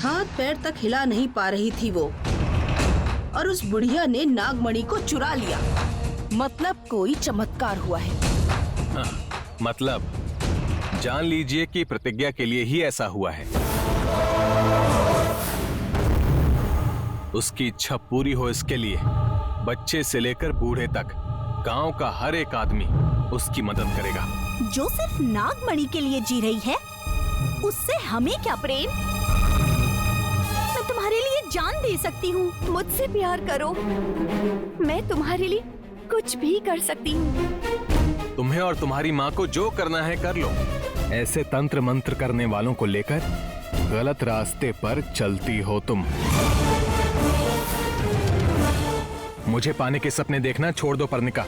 हाथ पैर तक हिला नहीं पा रही थी वो, और उस बुढ़िया ने नागमणि को चुरा लिया। मतलब कोई चमत्कार हुआ है। हाँ, मतलब जान लीजिए कि प्रतिज्ञा के लिए ही ऐसा हुआ है। उसकी इच्छा पूरी हो इसके लिए बच्चे से लेकर बूढ़े तक गांव का हर एक आदमी उसकी मदद करेगा। जो सिर्फ नागमणि के लिए जी रही है, उससे हमें क्या प्रेम? मैं तुम्हारे लिए जान दे सकती हूँ। मुझसे प्यार करो, मैं तुम्हारे लिए कुछ भी कर सकती हूँ। तुम्हें और तुम्हारी माँ को जो करना है कर लो। ऐसे तंत्र मंत्र करने वालों को लेकर गलत रास्ते पर चलती हो तुम। मुझे पाने के सपने देखना छोड़ दो पर्णिका।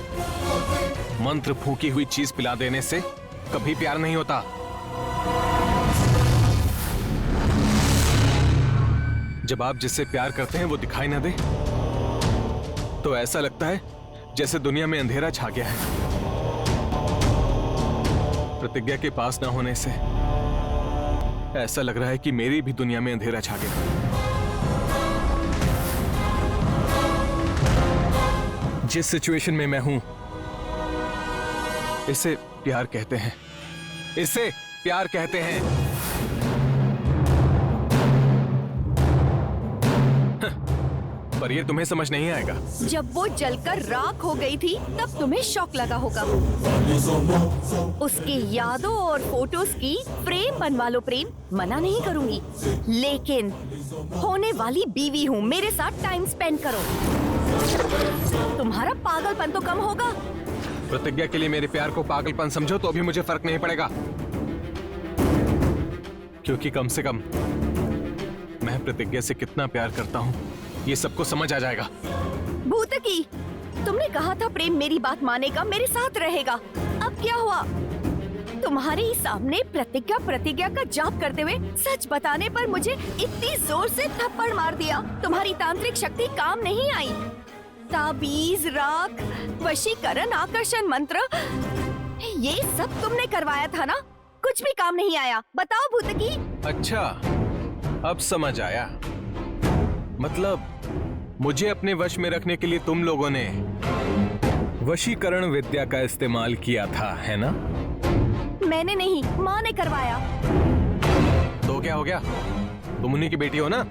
मंत्र फूकी हुई चीज पिला देने से कभी प्यार नहीं होता। जब आप जिससे प्यार करते हैं वो दिखाई ना दे तो ऐसा लगता है जैसे दुनिया में अंधेरा छा गया है। प्रतिज्ञा के पास ना होने से ऐसा लग रहा है कि मेरी भी दुनिया में अंधेरा छा गया। जिस सिचुएशन में मैं हूं, इसे प्यार कहते हैं। इसे प्यार कहते हैं। पर ये तुम्हें समझ नहीं आएगा। जब वो जलकर राख हो गई थी तब तुम्हें शौक लगा होगा। उसकी यादों और फोटोज की फ्रेम बनवा लो प्रेम, मना नहीं करूंगी, लेकिन होने वाली बीवी हूँ, मेरे साथ टाइम स्पेंड करो। तुम्हारा पागलपन तो कम होगा। प्रतिज्ञा के लिए मेरे प्यार को पागलपन समझो तो भी मुझे फर्क नहीं पड़ेगा, क्योंकि कम से कम मैं प्रतिज्ञा से कितना प्यार करता हूँ ये सबको समझ आ जाएगा। भूतकी, तुमने कहा था प्रेम मेरी बात मानेगा, मेरे साथ रहेगा। अब क्या हुआ? तुम्हारे ही सामने प्रतिज्ञा का जाप करते हुए सच बताने पर मुझे इतनी जोर से थप्पड़ मार दिया। तुम्हारी तांत्रिक शक्ति काम नहीं आई। ताबीज, राख, वशीकरण, आकर्षण मंत्र, ये सब तुमने करवाया था ना? कुछ भी काम नहीं आया। बताओ भूतकी। अच्छा, अब समझ आया। मतलब मुझे अपने वश में रखने के लिए तुम लोगों ने वशीकरण विद्या का इस्तेमाल किया था, है ना? मैंने नहीं, माँ ने करवाया। तो क्या हो गया? तुम उन्हीं की बेटी हो ना?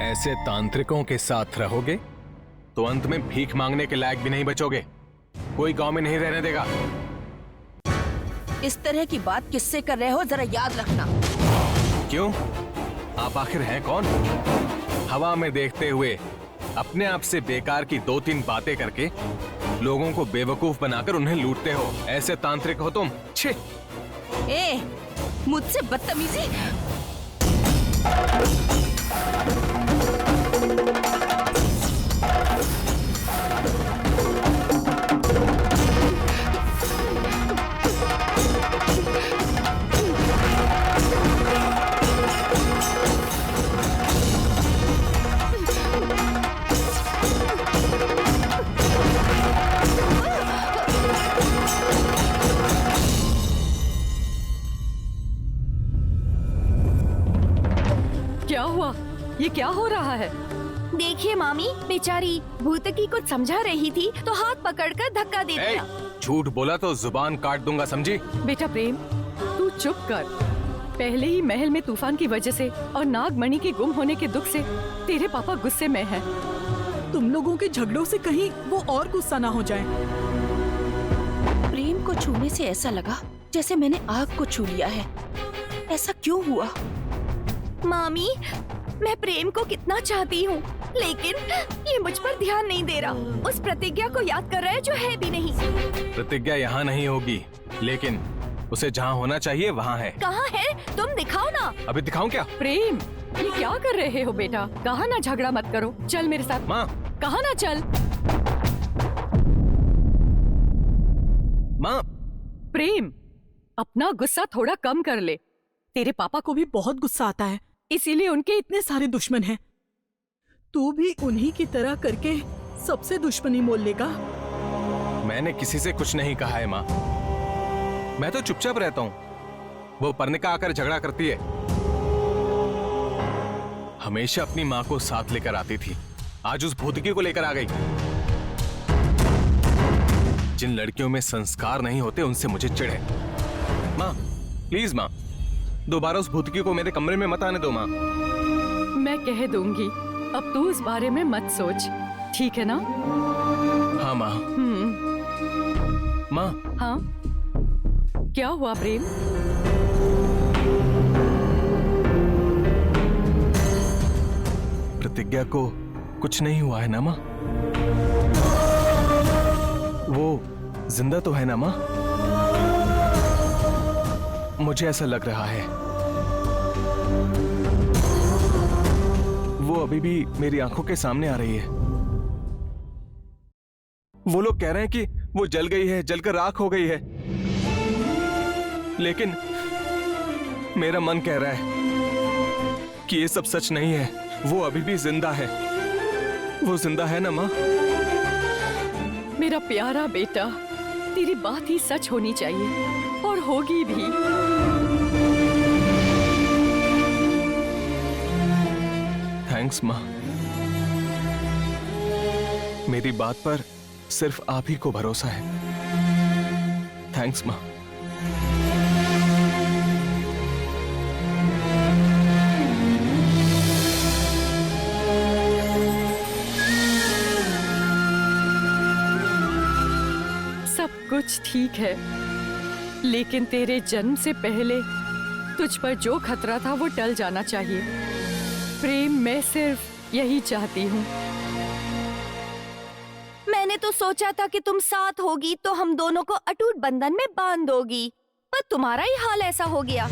ऐसे तांत्रिकों के साथ रहोगे तो अंत में भीख मांगने के लायक भी नहीं बचोगे। कोई गांव में नहीं रहने देगा। इस तरह की बात किससे कर रहे हो, जरा याद रखना। क्यों? आप आखिर हैं कौन? हवा में देखते हुए अपने आप से बेकार की 2-3 बातें करके लोगों को बेवकूफ बनाकर उन्हें लूटते हो। ऐसे तांत्रिक हो तुम। छे! ए, मुझसे बदतमीजी। क्या हुआ? ये क्या हो रहा है? देखिए मामी, बेचारी भूतकी कुछ समझा रही थी तो हाथ पकड़कर धक्का दे दिया। झूठ बोला तो जुबान काट दूंगा, समझी? बेटा प्रेम, तू चुप कर। पहले ही महल में तूफान की वजह से और नागमणि के गुम होने के दुख से तेरे पापा गुस्से में हैं। तुम लोगों के झगड़ों से कहीं वो और गुस्सा ना हो जाए। प्रेम को छूने से ऐसा लगा जैसे मैंने आग को छू लिया है। ऐसा क्यों हुआ? मामी, मैं प्रेम को कितना चाहती हूँ, लेकिन ये मुझ पर ध्यान नहीं दे रहा। उस प्रतिज्ञा को याद कर रहा है जो है भी नहीं। प्रतिज्ञा यहाँ नहीं होगी, लेकिन उसे जहाँ होना चाहिए वहाँ है। कहाँ है? तुम दिखाओ ना। अभी दिखाऊं क्या? प्रेम, ये क्या कर रहे हो बेटा? कहा ना झगड़ा मत करो, चल मेरे साथ। माँ! कहा ना चल। माँ! प्रेम, अपना गुस्सा थोड़ा कम कर ले। तेरे पापा को भी बहुत गुस्सा आता है, इसीलिए उनके इतने सारे दुश्मन हैं। तू भी उन्हीं की तरह करके सबसे दुश्मनी मोल लेगा। मैंने किसी से कुछ नहीं कहा है माँ। मैं तो चुपचाप रहता हूँ। वो पर्णिका आकर झगड़ा करती है हमेशा अपनी माँ को साथ लेकर आती थी, आज उस भूतकी को लेकर आ गई। जिन लड़कियों में संस्कार नहीं होते उनसे मुझे चिढ़ है। माँ प्लीज माँ, दोबारा उस भूतकी को मेरे कमरे में मत आने दो माँ। मैं कह दूंगी, अब तू उस बारे में मत सोच, ठीक है ना? हाँ माँ। माँ। हाँ, क्या हुआ प्रेम? प्रतिज्ञा को कुछ नहीं हुआ है ना माँ? वो जिंदा तो है ना माँ? मुझे ऐसा लग रहा है। वो अभी भी मेरी आंखों के सामने आ रही है। वो लोग कह रहे हैं कि वो जल गई है, जलकर राख हो गई है, लेकिन मेरा मन कह रहा है कि ये सब सच नहीं है। वो अभी भी जिंदा है। वो जिंदा है ना माँ? मेरा प्यारा बेटा, तेरी बात ही सच होनी चाहिए और होगी भी। थैंक्स माँ। मेरी बात पर सिर्फ आप ही को भरोसा है। थैंक्स माँ। सब कुछ ठीक है, लेकिन तेरे जन्म से पहले तुझ पर जो खतरा था वो टल जाना चाहिए। प्रेम, मैं सिर्फ यही चाहती हूँ। मैंने तो सोचा था कि तुम साथ होगी तो हम दोनों को अटूट बंधन में बांध दोगी, पर तुम्हारा ही हाल ऐसा हो गया।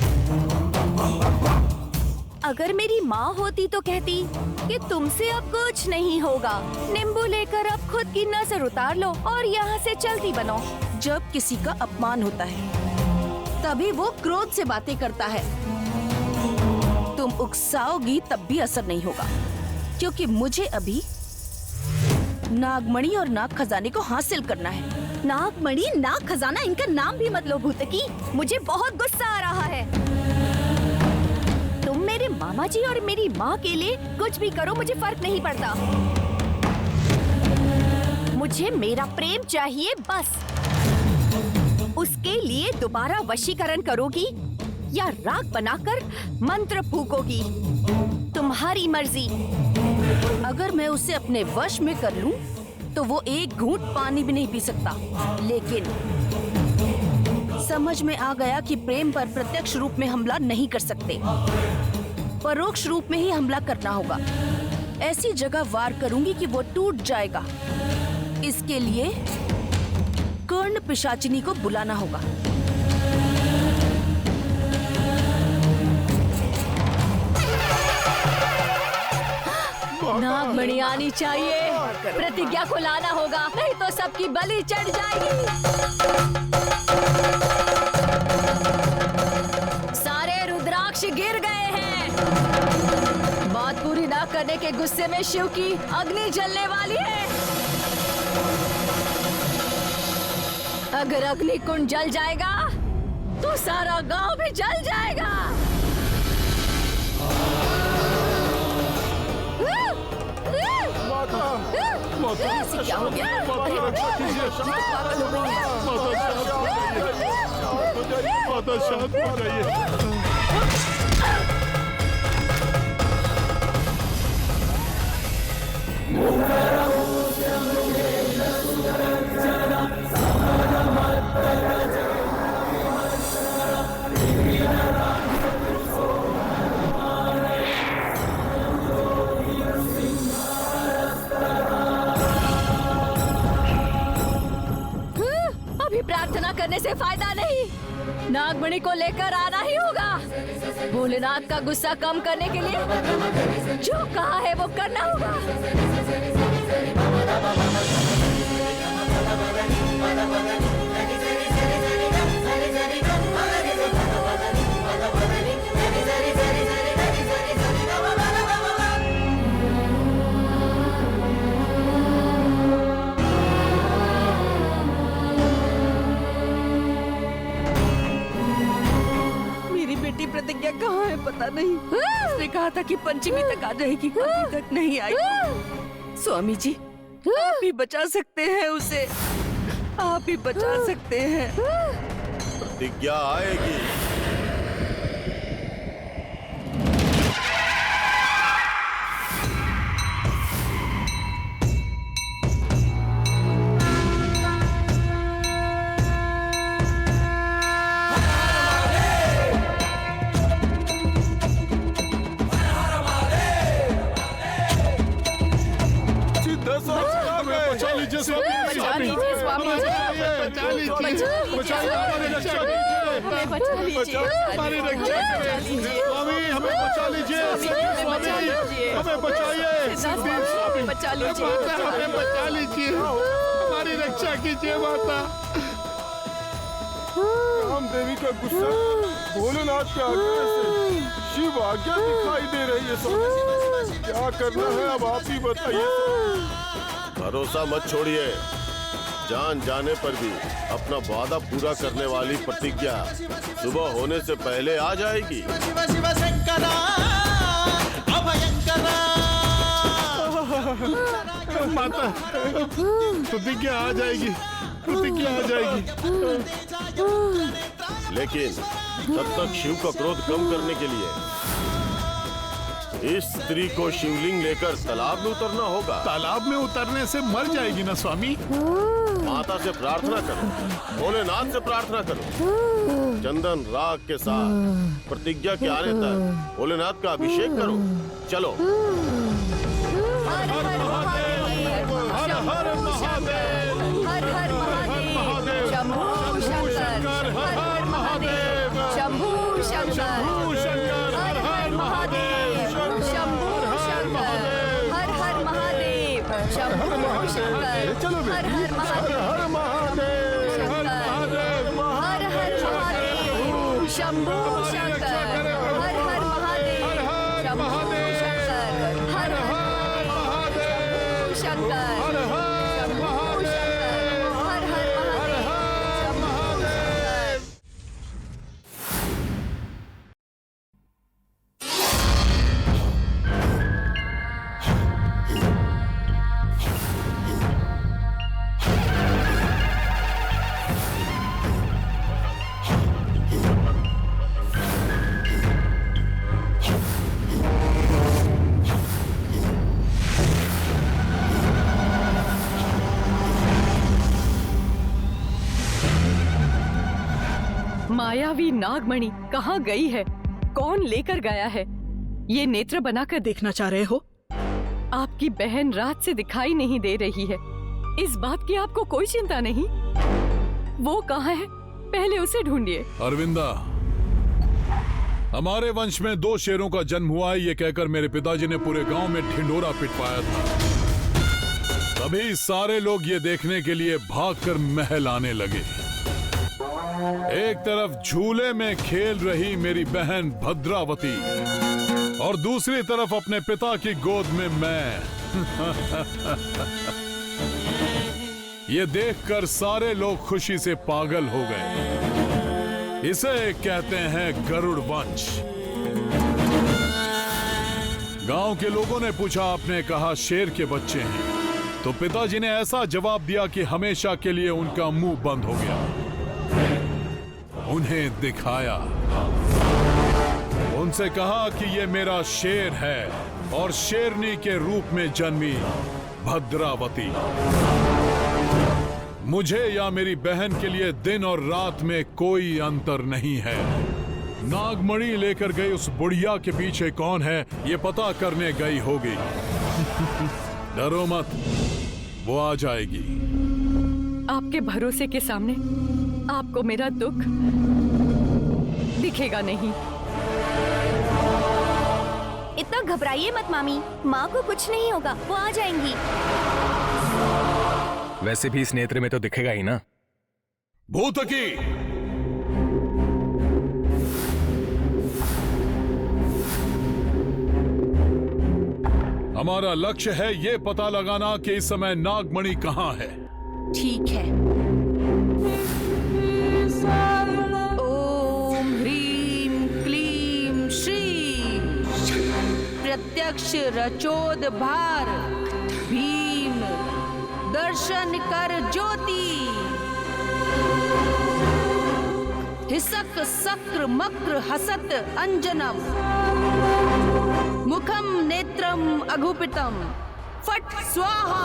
अगर मेरी माँ होती तो कहती कि तुमसे अब कुछ नहीं होगा, नींबू लेकर अब खुद की नजर उतार लो और यहाँ से चलती बनो। जब किसी का अपमान होता है तभी वो क्रोध से बातें करता है। तुम उकसाओगी तब भी असर नहीं होगा, क्योंकि मुझे अभी नागमणि और नाग खजाने को हासिल करना है। नागमणि, नाग खजाना, इनका नाम भी मत लो भूतकी। मुझे बहुत गुस्सा आ रहा है। तुम मेरे मामा जी और मेरी माँ के लिए कुछ भी करो, मुझे फर्क नहीं पड़ता। मुझे मेरा प्रेम चाहिए बस। उसके लिए दोबारा वशीकरण करोगी या राख बनाकर मंत्र फूकोगी, तुम्हारी मर्जी। अगर मैं उसे अपने वश में कर लूं, तो वो एक घूंट पानी भी नहीं पी सकता। लेकिन समझ में आ गया कि प्रेम पर प्रत्यक्ष रूप में हमला नहीं कर सकते, परोक्ष रूप में ही हमला करना होगा। ऐसी जगह वार करूंगी कि वो टूट जाएगा। इसके लिए कर्ण पिशाचिनी को बुलाना होगा। नागमणि आनी चाहिए, प्रतिज्ञा को लाना होगा, नहीं तो सबकी बलि चढ़ जाएगी। सारे रुद्राक्ष गिर गए हैं। बात पूरी ना करने के गुस्से में शिव की अग्नि जलने वाली है। अगर अग्नि कुंड जल जाएगा तो सारा गांव भी जल जाएगा। ऐसे क्या हो गया? प्रार्थना करने से फायदा नहीं, नागमणि को लेकर आना ही होगा। भोलेनाथ का गुस्सा कम करने के लिए जो कहा है वो करना होगा। प्रतिज्ञा कहाँ है पता नहीं, उसने कहा था कि पंचमी तक आ जाएगी, अभी तक नहीं आई। स्वामी जी, आप ही बचा सकते हैं उसे, आप ही बचा सकते हैं। प्रतिज्ञा आएगी। बचा लीजिए स्वामी, बचा लीजिए स्वामी, बचा लीजिए, हमारी रक्षा कीजिए, हमारी रक्षा कीजिए स्वामी, हमें बचा लीजिए, स्वामी हमें बचाइए, स्वामी बचा लीजिए, हमें बचा लीजिए, हमारी रक्षा कीजिए माता। राम देवी का गुस्सा भोलेनाथ के आज्ञा से शिव आज्ञा दिखाई दे रही है। स्वामी क्या करना है अब आप ही बताइए। भरोसा मत छोड़िए, जान जाने पर भी अपना वादा पूरा करने वाली प्रतिज्ञा सुबह होने से पहले आ जाएगी। माता प्रतिज्ञा आ जाएगी, प्रतिज्ञा आ जाएगी। लेकिन तब तक शिव का क्रोध कम करने के लिए इस स्त्री को शिवलिंग लेकर तालाब में उतरना होगा। तालाब में उतरने से मर जाएगी ना स्वामी। माता से प्रार्थना करो, भोलेनाथ से प्रार्थना करो, चंदन राग के साथ प्रतिज्ञा के आने तक भोलेनाथ का अभिषेक करो। चलो। हर हर महादेव, हर हर महादेव, हर हर महादेव, शंभू शंकर, हर हर महादेव, शंभू शंकर, हर हर महादेव, शंभू शंकर, हर हर महादेव, शंभू शंकर, हर हर महादेव, हर महादेव, हर हर महादेव, शंभू शंकर, हर हर महादेव, शंभू शंकर, हर हर महादेव, शंकर, शंभू शंकर, हर हर महादेव, शंभू शंकर। मायावी नागमणि कहाँ गई है? कौन लेकर गया है? ये नेत्र बनाकर देखना चाह रहे हो? आपकी बहन रात से दिखाई नहीं दे रही है। इस बात की आपको कोई चिंता नहीं? वो कहाँ है? पहले उसे ढूंढिए। अरविंदा, हमारे वंश में 2 शेरों का जन्म हुआ है, ये कहकर मेरे पिताजी ने पूरे गांव में ढिंढोरा पिटवाया था। तभी सारे लोग ये देखने के लिए भागकर महल आने लगे। एक तरफ झूले में खेल रही मेरी बहन भद्रावती और दूसरी तरफ अपने पिता की गोद में मैं। ये देखकर सारे लोग खुशी से पागल हो गए। इसे कहते हैं गरुड़ वंश। गांव के लोगों ने पूछा, आपने कहा शेर के बच्चे हैं, तो पिताजी ने ऐसा जवाब दिया कि हमेशा के लिए उनका मुंह बंद हो गया। उन्हें दिखाया, उनसे कहा कि ये मेरा शेर है और शेरनी के रूप में जन्मी भद्रावती। मुझे या मेरी बहन के लिए दिन और रात में कोई अंतर नहीं है। नागमणि लेकर गई उस बुढ़िया के पीछे कौन है, ये पता करने गई होगी। डरो मत, वो आ जाएगी। आपके भरोसे के सामने आपको मेरा दुख दिखेगा नहीं। इतना घबराइए मत मामी, माँ को कुछ नहीं होगा, वो आ जाएंगी। वैसे भी इस नेत्र में तो दिखेगा ही ना। भूतकी, हमारा लक्ष्य है ये पता लगाना कि इस समय नागमणि कहाँ है। ठीक है। ओम ह्रीम क्लीम श्री प्रत्यक्ष रचोद भार, भीम दर्शन कर ज्योति, हिसक सक्र मक्र हसत अंजनम, मुखम नेत्रम अघुपितम, फट स्वाहा।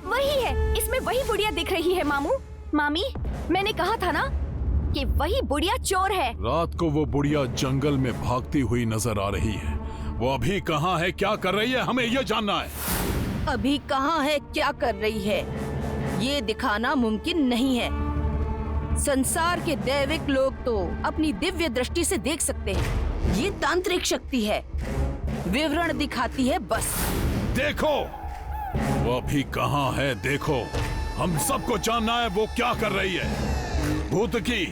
वही है, इसमें वही बुढ़िया दिख रही है मामू। मामी, मैंने कहा था ना कि वही बुढ़िया चोर है। रात को वो बुढ़िया जंगल में भागती हुई नजर आ रही है। वो अभी कहाँ है, क्या कर रही है, हमें ये जानना है। अभी कहाँ है, क्या कर रही है, ये दिखाना मुमकिन नहीं है। संसार के दैविक लोग तो अपनी दिव्य दृष्टि से देख सकते हैं। ये तांत्रिक शक्ति है, विवरण दिखाती है बस। देखो, वो अभी कहाँ है, देखो। हम सबको जानना है वो क्या कर रही है। भूत की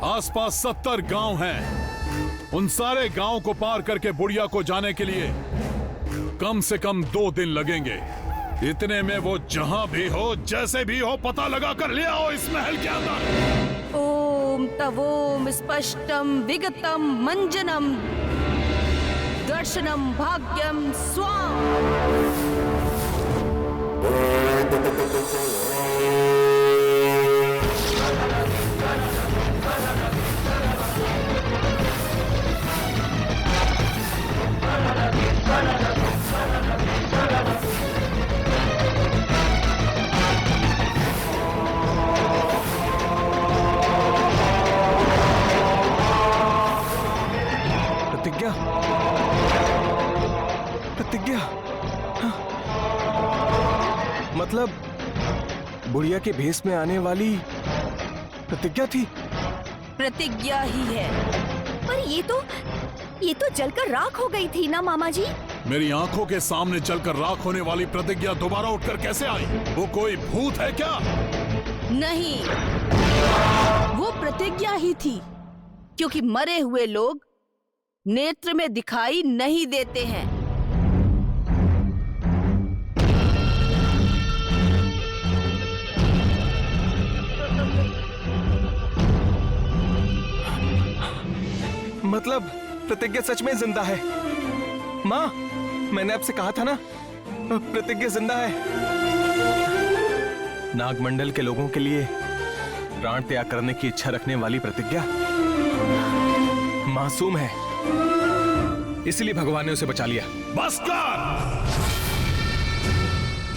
आसपास 70 गांव हैं। उन सारे गांव को पार करके बुढ़िया को जाने के लिए कम से कम 2 दिन लगेंगे। इतने में वो जहां भी हो, जैसे भी हो, पता लगा कर ले आओ इस महल के अंदर। ओम तवोम स्पष्टम विगतम मंजनम, दर्शनम भाग्यम स्वाम। प्रतिज्ञा, प्रतिज्ञा, मतलब बुढ़िया के भेष में आने वाली प्रतिज्ञा थी। प्रतिज्ञा ही है। पर ये तो जलकर राख हो गई थी ना मामा जी। मेरी आंखों के सामने जलकर राख होने वाली प्रतिज्ञा दोबारा उठकर कैसे आई? वो कोई भूत है क्या? नहीं, वो प्रतिज्ञा ही थी, क्योंकि मरे हुए लोग नेत्र में दिखाई नहीं देते हैं। मतलब प्रतिज्ञा सच में जिंदा है। माँ, मैंने आपसे कहा था ना, प्रतिज्ञा जिंदा है। नागमंडल के लोगों के लिए प्राण त्याग करने की इच्छा रखने वाली प्रतिज्ञा मासूम है, इसलिए भगवान ने उसे बचा लिया। बस कर!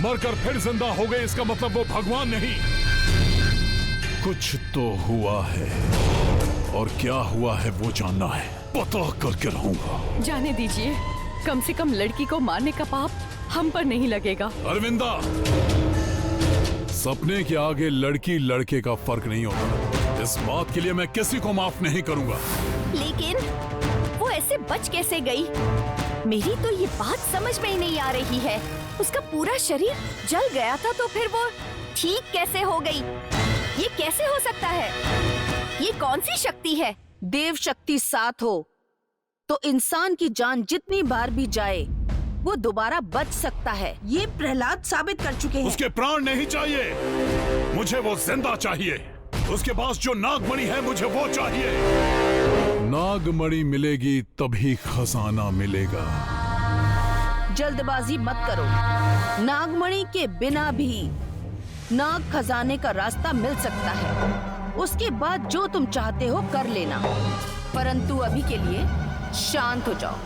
मरकर फिर जिंदा हो गई, इसका मतलब वो भगवान नहीं। कुछ तो हुआ है, और क्या हुआ है वो जानना है। पता करके रहूंगा। जाने दीजिए, कम से कम लड़की को मारने का पाप हम पर नहीं लगेगा। अरविंदा, सपने के आगे लड़की लड़के का फर्क नहीं होता। इस बात के लिए मैं किसी को माफ नहीं करूंगा। लेकिन वो ऐसे बच कैसे गई? मेरी तो ये बात समझ में ही नहीं आ रही है। उसका पूरा शरीर जल गया था, तो फिर वो ठीक कैसे हो गई? ये कैसे हो सकता है? ये कौन सी शक्ति है? देव शक्ति साथ हो तो इंसान की जान जितनी बार भी जाए वो दोबारा बच सकता है। ये प्रहलाद साबित कर चुके हैं। उसके प्राण नहीं चाहिए, मुझे वो जिंदा चाहिए। उसके पास जो नागमणि है, मुझे वो चाहिए। नागमणि मिलेगी तभी खजाना मिलेगा। जल्दबाजी मत करो। नागमणि के बिना भी नाग खजाने का रास्ता मिल सकता है। उसके बाद जो तुम चाहते हो कर लेना, परंतु अभी के लिए शांत हो जाओ।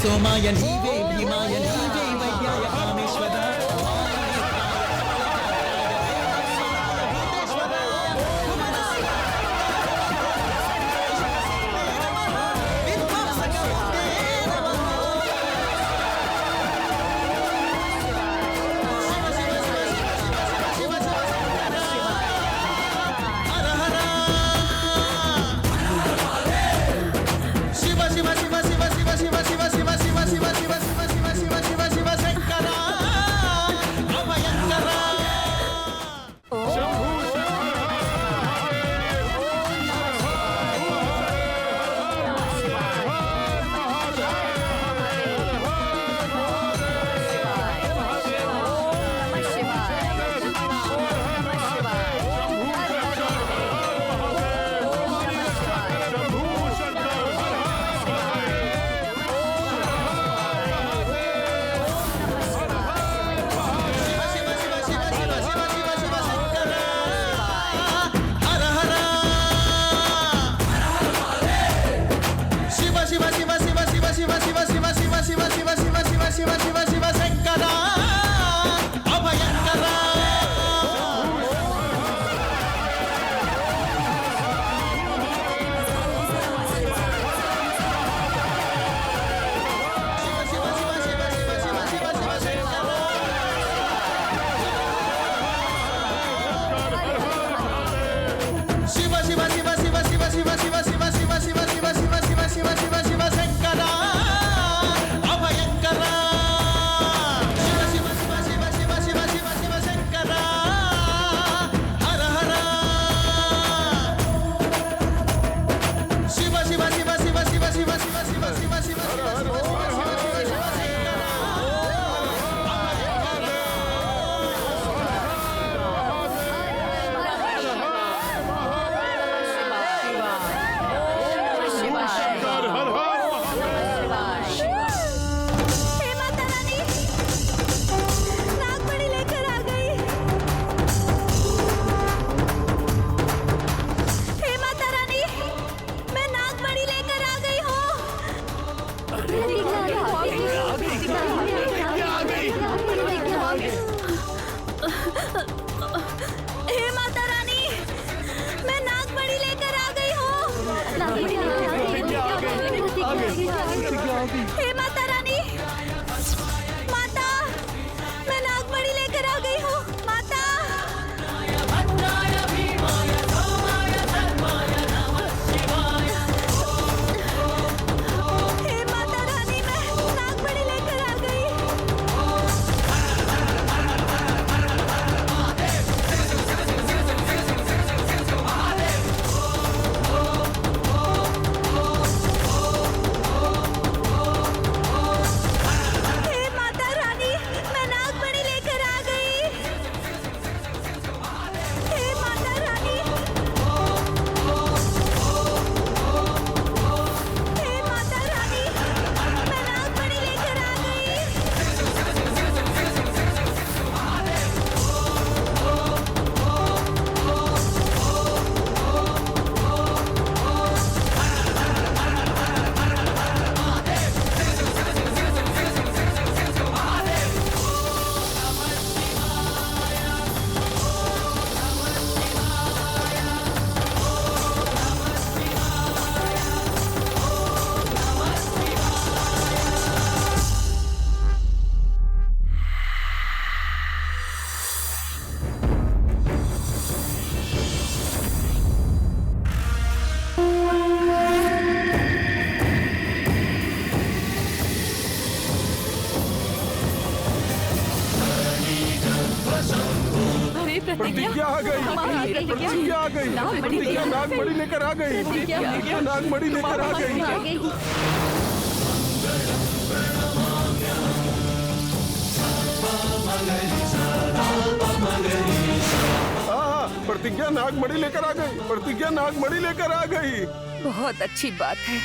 सोमाय नीवे भीमाय नीवे वैद्याय कामेश्वर हे माता रानी, माता, मैं नागमणि लेकर आ गई हूँ, माता। हे माता रानी, मैं नागमणि लेकर आ गई। प्रतिज्ञा आ गई, प्रतिज्ञा आ गई, प्रतिज्ञा नागमणि लेकर आ गई, प्रतिज्ञा नागमणि लेकर आ गई। प्रतिज्ञा नागमणि लेकर आ गई, प्रतिज्ञा नागमणि लेकर आ गई। बहुत अच्छी बात है।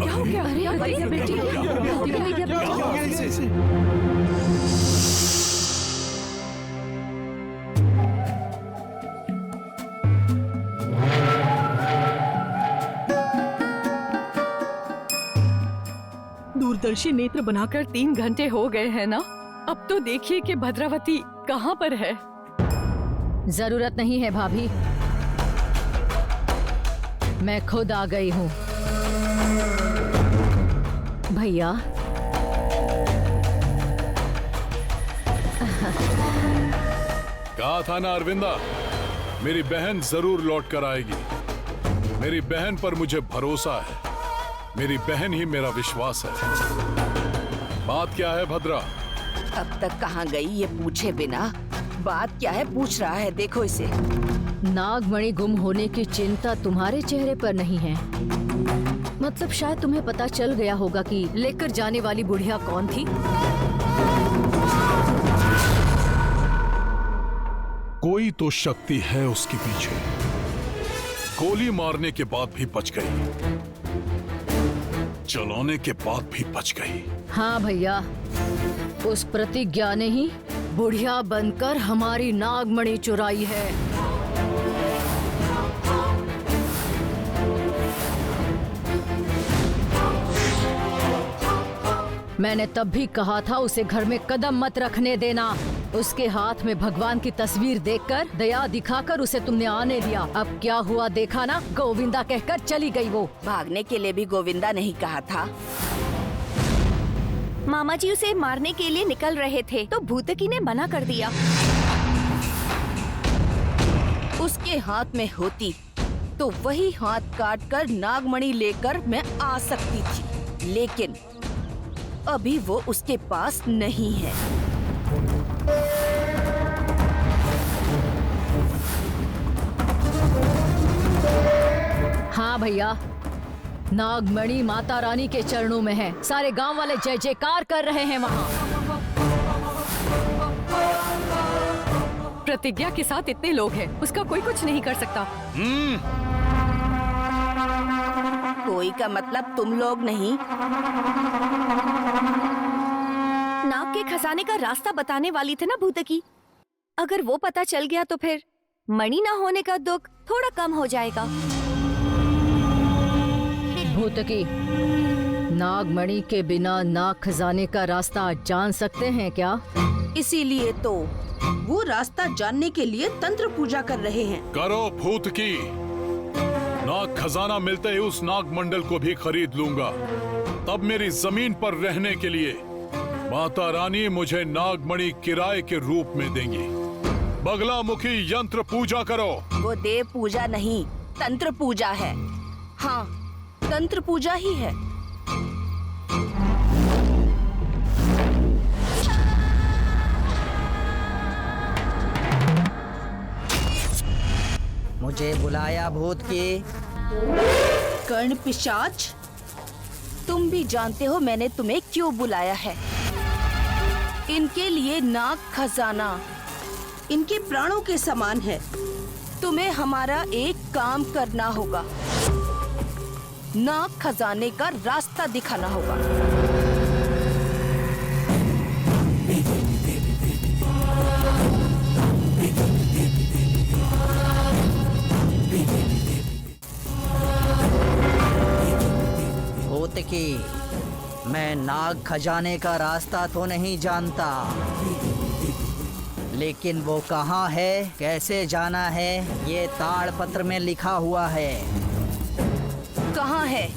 क्या हो गया? बेटी दूरदर्शी नेत्र बनाकर 3 घंटे हो गए हैं ना। अब तो देखिए कि भद्रावती कहाँ पर है। जरूरत नहीं है भाभी, मैं खुद आ गई हूँ। भैया कहा था ना अरविंदा, मेरी बहन जरूर लौट कर आएगी। मेरी बहन पर मुझे भरोसा है, मेरी बहन ही मेरा विश्वास है। बात क्या है भद्रा? अब तक कहाँ गई ये पूछे बिना बात क्या है पूछ रहा है। देखो इसे। नागमणि गुम होने की चिंता तुम्हारे चेहरे पर नहीं है। मतलब शायद तुम्हें पता चल गया होगा कि लेकर जाने वाली बुढ़िया कौन थी। कोई तो शक्ति है उसके पीछे। गोली मारने के बाद भी बच गई, चलाने के बाद भी बच गई। हाँ भैया, उस प्रतिज्ञा ने ही बुढ़िया बनकर हमारी नागमणि चुराई है। मैंने तब भी कहा था उसे घर में कदम मत रखने देना। उसके हाथ में भगवान की तस्वीर देखकर दया दिखाकर उसे तुमने आने दिया। अब क्या हुआ देखा ना, गोविंदा कहकर चली गई वो। भागने के लिए भी गोविंदा नहीं कहा था। मामा जी उसे मारने के लिए निकल रहे थे तो भूतकी ने मना कर दिया। उसके हाथ में होती तो वही हाथ काट कर नागमणि लेकर मैं आ सकती थी, लेकिन अभी वो उसके पास नहीं है। हाँ भैया, नागमणि माता रानी के चरणों में है। सारे गांव वाले जय जयकार कर रहे हैं वहाँ। प्रतिज्ञा के साथ इतने लोग हैं, उसका कोई कुछ नहीं कर सकता। कोई का मतलब तुम लोग नहीं। नाग के खजाने का रास्ता बताने वाली थी ना भूतकी। अगर वो पता चल गया तो फिर मणि ना होने का दुख थोड़ा कम हो जाएगा। भूतकी, नागमणि के बिना नाग खजाने का रास्ता जान सकते हैं क्या? इसीलिए तो वो रास्ता जानने के लिए तंत्र पूजा कर रहे हैं। करो भूतकी, नाग खजाना मिलते ही उस नाग मंडल को भी खरीद लूंगा। तब मेरी जमीन पर रहने के लिए माता रानी मुझे नागमणि किराए के रूप में देंगी। बगलामुखी यंत्र पूजा करो। वो देव पूजा नहीं, तंत्र पूजा है। हाँ, तंत्र पूजा ही है। मुझे बुलाया भूत की? कर्ण पिशाच, तुम भी जानते हो मैंने तुम्हें क्यों बुलाया है। इनके लिए नाग खजाना इनके प्राणों के समान है। तुम्हें हमारा एक काम करना होगा, नाग खजाने का रास्ता दिखाना होगा। भूतकी, मैं नाग खजाने का रास्ता तो नहीं जानता, लेकिन वो कहाँ है, कैसे जाना है, ये ताड़पत्र में लिखा हुआ है। कहाँ है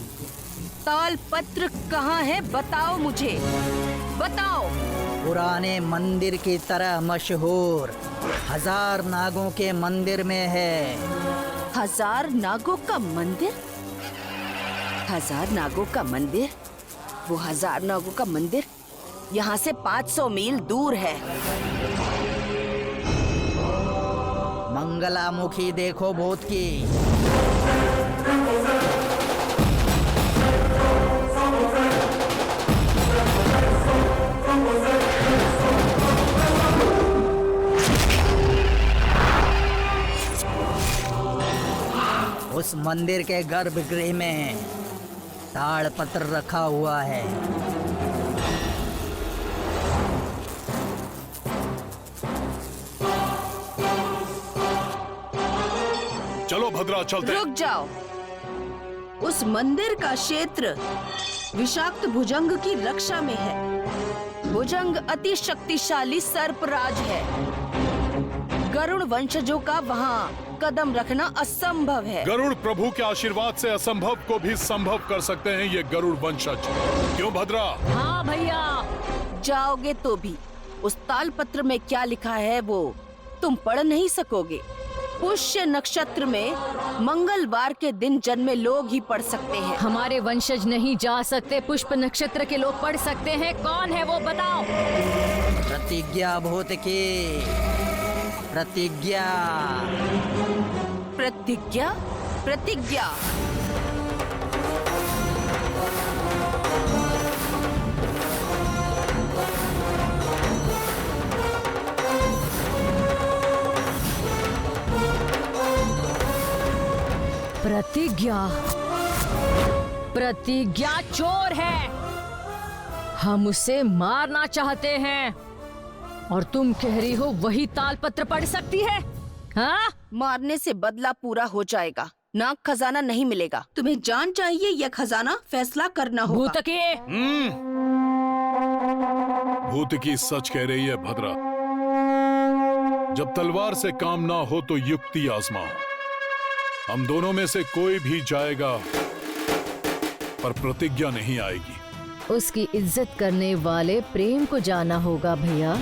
तालपत्र? कहाँ है बताओ मुझे, बताओ। पुराने मंदिर की तरह मशहूर 1000 नागों के मंदिर में है। 1000 नागों का मंदिर? 1000 नागों का मंदिर? वो 1000 नागों का मंदिर यहाँ से 500 मील दूर है। मंगलामुखी देखो भूत की। उस मंदिर के गर्भगृह में ताड़पत्र रखा हुआ है। चलो भद्रा, चलते। रुक जाओ। उस मंदिर का क्षेत्र विषाक्त भुजंग की रक्षा में है। भुजंग अति शक्तिशाली सर्पराज है। गरुड़ वंशजों का वहाँ कदम रखना असंभव है। गरुड़ प्रभु के आशीर्वाद से असंभव को भी संभव कर सकते हैं ये गरुड़ वंशज। क्यों भद्रा? हाँ भैया। जाओगे तो भी उस तालपत्र में क्या लिखा है वो तुम पढ़ नहीं सकोगे। पुष्य नक्षत्र में मंगलवार के दिन जन्मे लोग ही पढ़ सकते हैं। हमारे वंशज नहीं जा सकते, पुष्प नक्षत्र के लोग पढ़ सकते हैं। कौन है वो बताओ। प्रतिज्ञा भूत की प्रतिज्ञा। प्रतिज्ञा प्रतिज्ञा। प्रतिज्ञा। प्रतिज्ञा चोर है। हम उसे मारना चाहते हैं और तुम कह रही हो वही तालपत्र पढ़ सकती है? हाँ? मारने से बदला पूरा हो जाएगा। नाग खजाना नहीं मिलेगा। तुम्हें जान चाहिए या खजाना, फैसला करना होगा। भूतकी। भूतकी सच कह रही है भद्रा। जब तलवार से काम ना हो तो युक्ति आजमाओ। हम दोनों में से कोई भी जाएगा पर प्रतिज्ञा नहीं आएगी। उसकी इज्जत करने वाले प्रेम को जाना होगा भैया।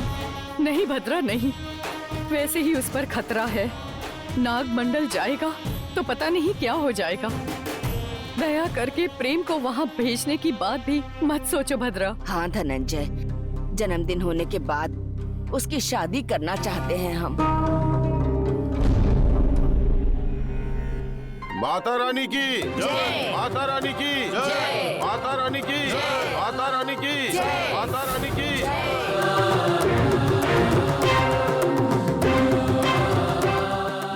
नहीं भद्रा नहीं, वैसे ही उस पर खतरा है। नागमंडल जाएगा तो पता नहीं क्या हो जाएगा। दया करके प्रेम को वहाँ भेजने की बात भी मत सोचो भद्रा। हाँ धनंजय, जन्मदिन होने के बाद उसकी शादी करना चाहते हैं हम। माता रानी की जय। माता रानी की जय। माता रानी की जय। माता रानी की जय। माता रानी की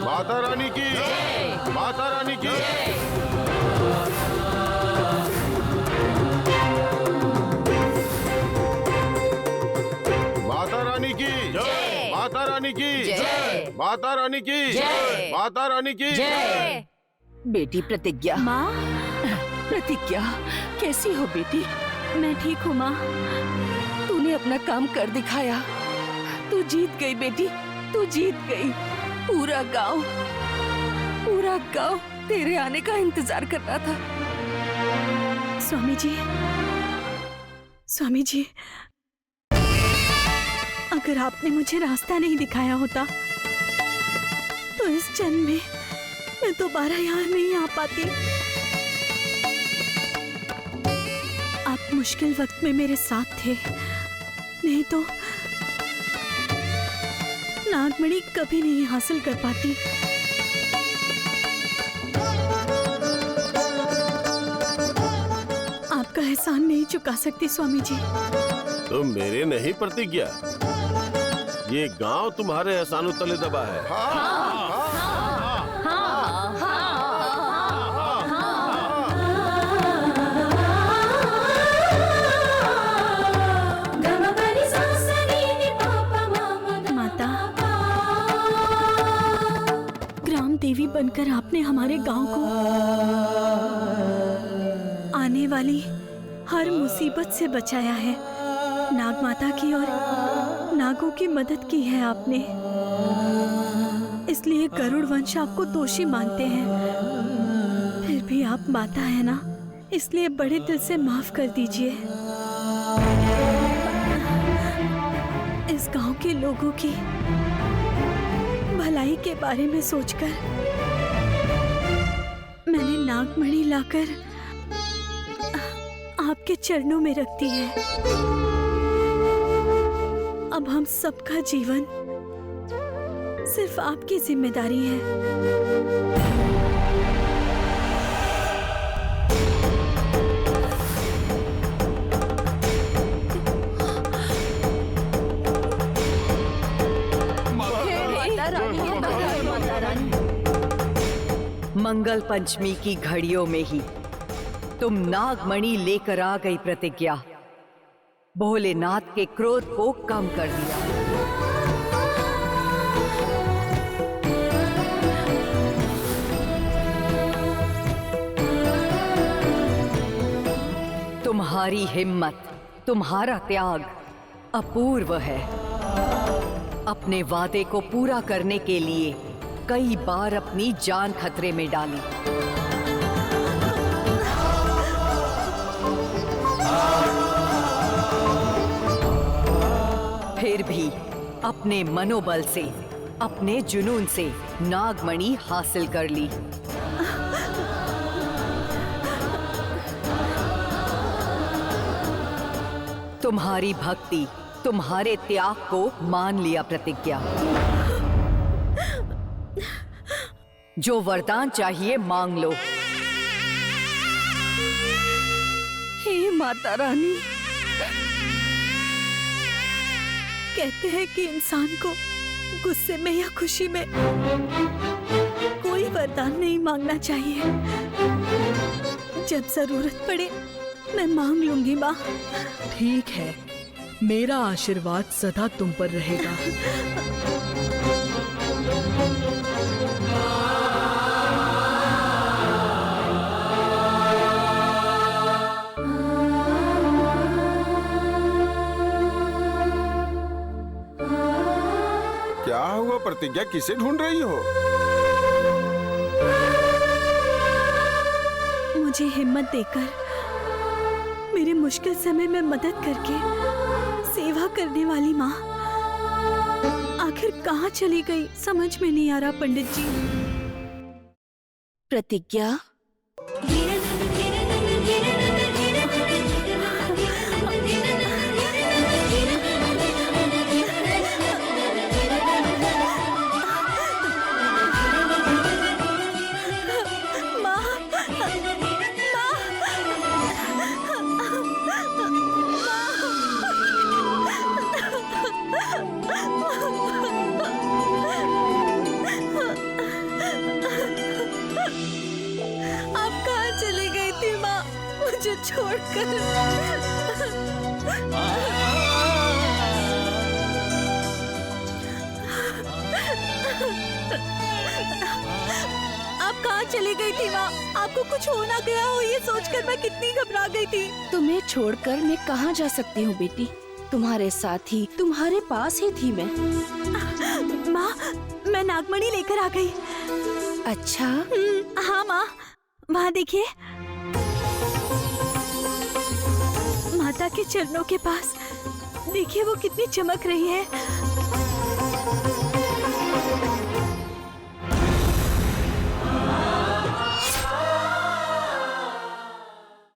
माता रानी की जय। माता रानी की माता रानी की जय। माता रानी की जय। माता रानी की जय। माता रानी की जय। बेटी प्रतिज्ञा। माँ, प्रतिज्ञा कैसी हो बेटी? मैं ठीक हूँ माँ। तूने अपना काम कर दिखाया। तू जीत गई बेटी, तू जीत गई। पूरा गांव तेरे आने का इंतजार कर रहा था। स्वामी जी, अगर आपने मुझे रास्ता नहीं दिखाया होता तो इस जन्म में मैं दोबारा यहाँ नहीं आ पाती। आप मुश्किल वक्त में मेरे साथ थे, नहीं तो नागमणि कभी नहीं हासिल कर पाती। आपका एहसान नहीं चुका सकती स्वामी जी। तुम मेरे नहीं प्रतिज्ञा, ये गांव तुम्हारे एहसानों तले दबा है। माता, ग्राम देवी बनकर आपने हमारे गांव को आने वाली हर मुसीबत से बचाया है। नाग माता की और नागों की मदद की है आपने, इसलिए गरुड़ वंश आपको दोषी मानते हैं। फिर भी आप माता है ना, इसलिए बड़े दिल से माफ कर दीजिए। इस गांव के लोगों की भलाई के बारे में सोचकर मैंने नागमणि लाकर आपके चरणों में रख दी है। अब हम सबका जीवन सिर्फ आपकी जिम्मेदारी है। मंगल पंचमी की घड़ियों में ही तुम नागमणि लेकर आ गई प्रतिज्ञा। भोलेनाथ के क्रोध को कम कर दिया। तुम्हारी हिम्मत, तुम्हारा त्याग अपूर्व है। अपने वादे को पूरा करने के लिए कई बार अपनी जान खतरे में डाली। फिर भी अपने मनोबल से, अपने जुनून से नागमणि हासिल कर ली। तुम्हारी भक्ति, तुम्हारे त्याग को मान लिया प्रतिज्ञा। जो वरदान चाहिए मांग लो। हे माता रानी, कहते हैं कि इंसान को गुस्से में या खुशी में कोई वरदान नहीं मांगना चाहिए। जब जरूरत पड़े मैं मांग लूंगी माँ। ठीक है, मेरा आशीर्वाद सदा तुम पर रहेगा। क्या हुआ प्रतिज्ञा, किसे ढूंढ रही हो? मुझे हिम्मत देकर, मेरे मुश्किल समय में मदद करके सेवा करने वाली माँ आखिर कहाँ चली गई, समझ में नहीं आ रहा पंडित जी। प्रतिज्ञा, छोड़कर। आप कहाँ चली गई थी माँ? आपको कुछ हो ना गया हो ये सोचकर मैं कितनी घबरा गई थी। तुम्हें छोड़कर मैं कहाँ जा सकती हूँ बेटी? तुम्हारे साथ ही, तुम्हारे पास ही थी मैं। माँ, मैं नागमणि लेकर आ गई। अच्छा? हाँ माँ, वहाँ देखिए, माता के चरणों के पास देखिए वो कितनी चमक रही है।